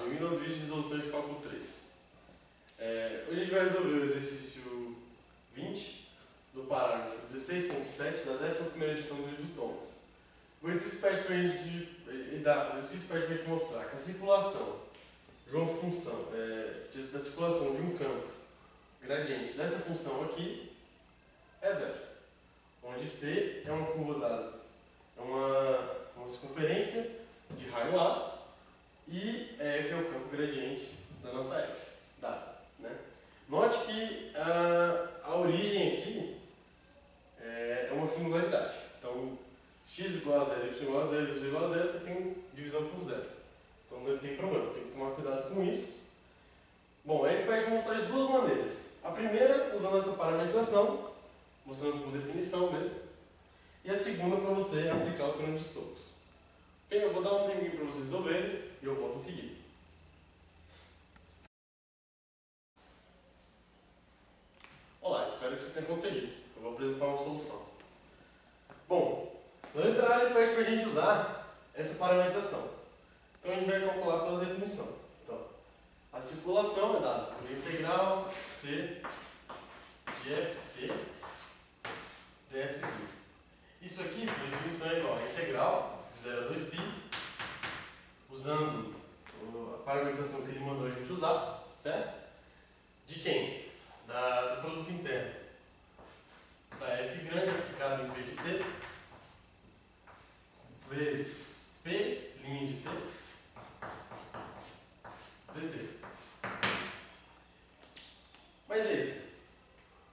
Windows 20 resolução de cálculo 3. Hoje a gente vai resolver o exercício 20 do parágrafo 16.7 da 11ª edição do livro Thomas. O exercício pede para a gente mostrar que a circulação de uma função, da circulação de um campo gradiente dessa função aqui é zero, onde C é uma curva dada, é uma circunferência de raio A e F é o campo gradiente da nossa F, dado, né? Note que a origem aqui é uma singularidade. Então, x igual a 0, y igual a 0, y igual a 0, você tem divisão por zero. Então não tem problema, tem que tomar cuidado com isso. Bom, aí ele pede mostrar de duas maneiras. A primeira, usando essa parametrização, mostrando por definição mesmo. E a segunda, para você aplicar o teorema de Stokes. Ok, eu vou dar um tempinho para vocês resolverem e eu volto em seguida. Olá, espero que vocês tenham conseguido. Eu vou apresentar uma solução. Bom, na letra A ele pede para a gente usar essa parametrização. Então a gente vai calcular pela definição. Então, a circulação é dada por integral C de ft ds. Isso aqui, por definição, é igual a integral de 0 a 2π, usando a parametrização que ele mandou a gente usar, certo? De quem? Do produto interno da f grande aplicado em p de t, vezes p' de t, dt. Mas aí,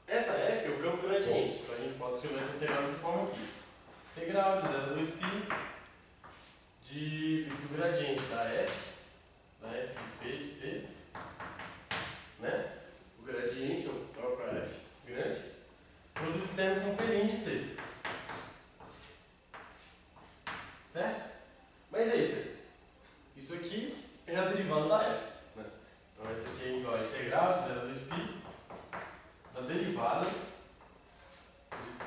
essa f é o campo gradiente, então a gente pode escrever essa integral dessa forma aqui. Integral de 0 a 2π do gradiente da f de p de t, né? O gradiente é o próprio f grande, produto interno com p' de t. Certo? Mas aí, isso aqui é a derivada da f, né? Então isso aqui é igual a integral de 0 a 2π da derivada de t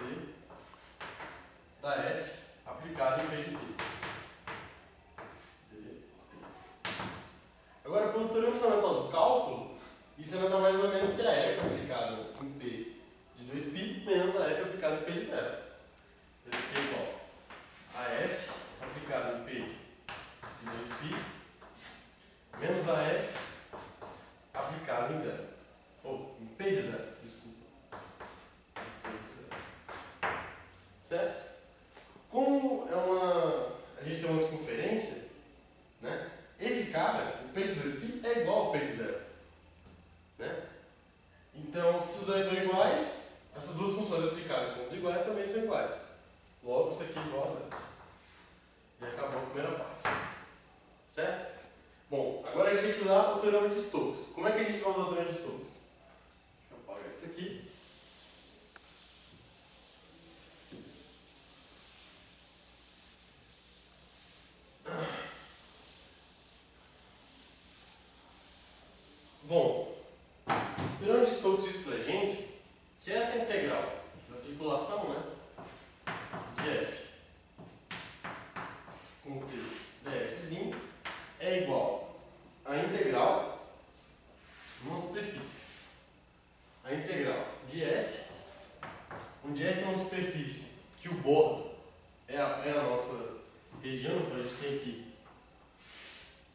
da f aplicada em p de t. Agora, pelo teorema fundamental do cálculo, isso é nada mais nada menos que a f aplicada em p de 2π menos a f aplicada em p de 0. Isso aqui é igual a f aplicada em p de 2π menos a f aplicada em 0. Ou em p de 0, desculpa. P de 0. Certo? Como a gente tem uma circunferência, né? Esse cara, o p de 2π, é igual ao p de 0. Né? Então, se os dois são iguais, essas duas funções aplicadas em pontos iguais também são iguais. Logo, isso aqui é igual a 0. E acabou a primeira parte. Certo? Bom, agora a gente tem que usar o teorema de Stokes. Como é que a gente vai usar o teorema de Stokes? Deixa eu apagar isso aqui. Bom, o teorema de Stokes diz pra gente que essa integral da circulação, né, de f com t ds é igual a integral numa superfície. A integral de S, onde S é uma superfície que o bordo é a nossa região, então a gente tem aqui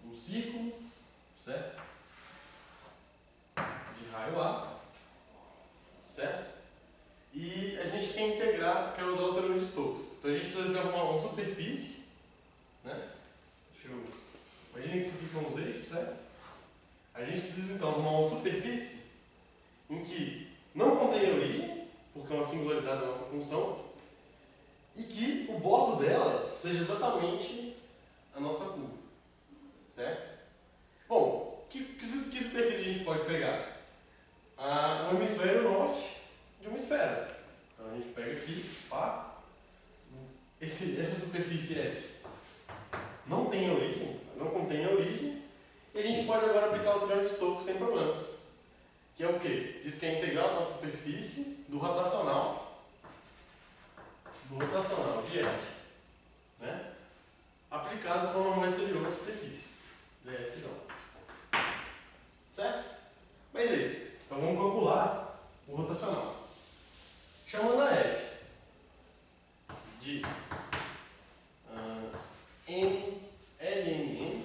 um círculo, certo? De raio A, certo? E a gente quer integrar, quer usar o teorema de Stokes. Então a gente precisa de uma superfície, né? Imagina que isso aqui são os eixos, certo? A gente precisa então de uma superfície em que não contém origem, porque é uma singularidade da nossa função, e que o bordo dela seja exatamente a nossa curva, certo? Bom, que superfície a gente pode pegar? Um hemisfério norte de uma esfera. Então a gente pega aqui, pá, essa superfície S não tem origem, não contém a origem, e a gente pode agora aplicar o teorema de Stokes sem problemas. Que é o quê? Diz que é a integral da superfície do rotacional de F, né? Aplicado com a normal exterior da superfície, ds. certo? Mas aí, então vamos calcular o rotacional. Chamando a F de LNN,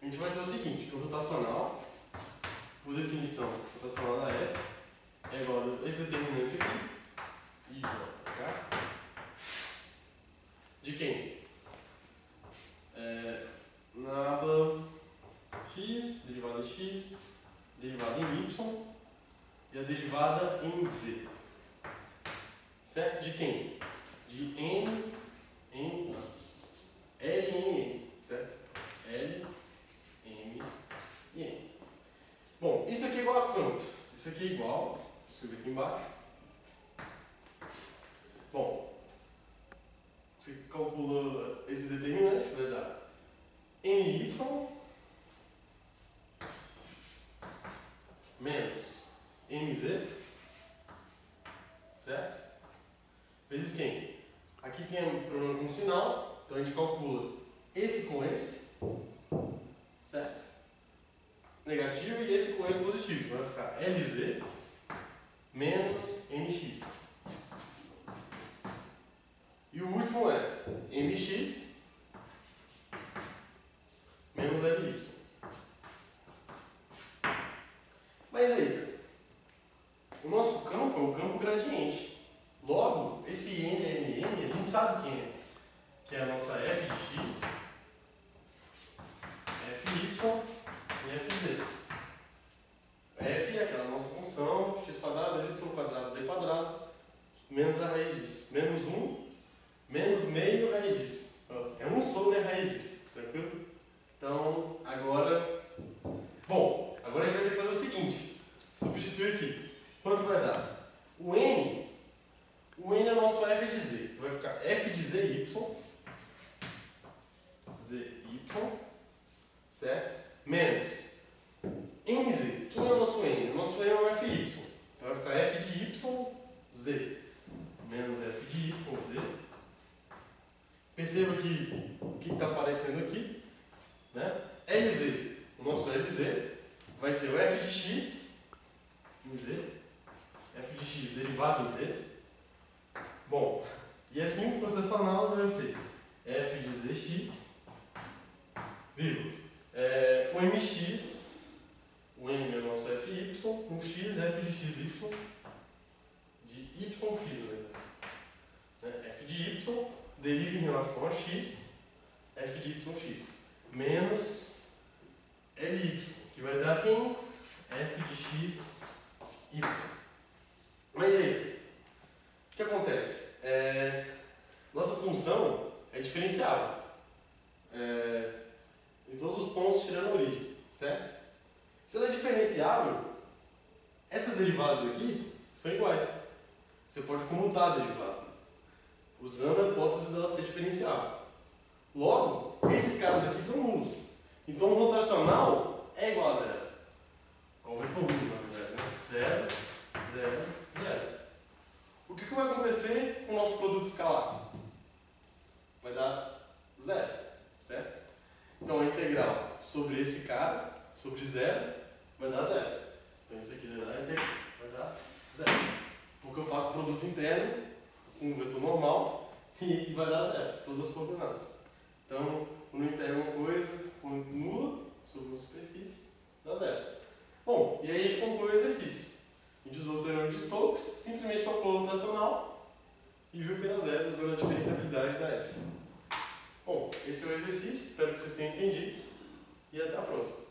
a gente vai ter o seguinte, que o rotacional, por definição, o rotacional da F é igual a esse determinante aqui, e J, de quem? Na aba x, derivada em x, derivada em y e a derivada em z. Certo? De quem? De L em N, certo? L, M e N. Bom, isso aqui é igual a quanto? Isso aqui é igual, vou escrever aqui embaixo. Bom, você calcula esse determinante, vai dar NY menos MZ, certo? Vezes quem? Aqui tem um problema com o sinal, então a gente calcula esse com esse, certo? Negativo e esse com esse positivo. Vai ficar LZ menos MX. E o último é MX menos LY. Mas aí, o nosso campo é um campo gradiente. Logo, esse NNN, a gente sabe quem é. Que é a nossa f de x, fy e fz. F é aquela nossa função, x quadrado, y quadrado, z quadrado, menos a raiz disso. Menos 1, menos meio raiz disso. É 1 sobre a raiz disso, tranquilo? Então, agora... Bom, agora a gente vai ter que fazer o seguinte. Substituir aqui. Quanto vai dar? O n é o nosso f de z. Então vai ficar f de zy, certo? Menos mz. Quem é o nosso n? O nosso n é o fy. Então vai ficar f de yz menos f de yz. Perceba que o que está aparecendo aqui, né? Lz, o nosso Lz, vai ser o f de x em z, f de x derivado em z. Bom, e assim o rotacional vai ser f de zx, vírgula, o mx, o m é o nosso fy, um x, f de xy, de yx, né? F de y deriva em relação a x, f de yx, menos ly, que vai dar quem? F de x, y. Mas aí, o que acontece? Nossa função é diferenciável em todos os pontos tirando a origem, certo? Se ela é diferenciável, essas derivadas aqui são iguais. Você pode comutar a derivada, usando a hipótese dela ser diferenciável. Logo, esses caras aqui são nulos. Então o rotacional é igual a zero. Ao vetor nulo, na verdade, né? 0, 0, 0. O que vai acontecer com o nosso produto escalar? Vai dar zero, certo? Então a integral sobre esse cara, sobre 0, vai dar zero. Então isso aqui vai dar zero. Porque eu faço produto interno com um vetor normal e vai dar zero, todas as coordenadas. Então, quando eu integro uma coisa, quando nula sobre uma superfície, dá zero. Bom, e aí a gente conclui o exercício. A gente usou o teorema de Stokes, simplesmente calculou o rotacional e viu que era zero usando a diferenciabilidade da F. Bom, esse é o exercício, espero que vocês tenham entendido e até a próxima.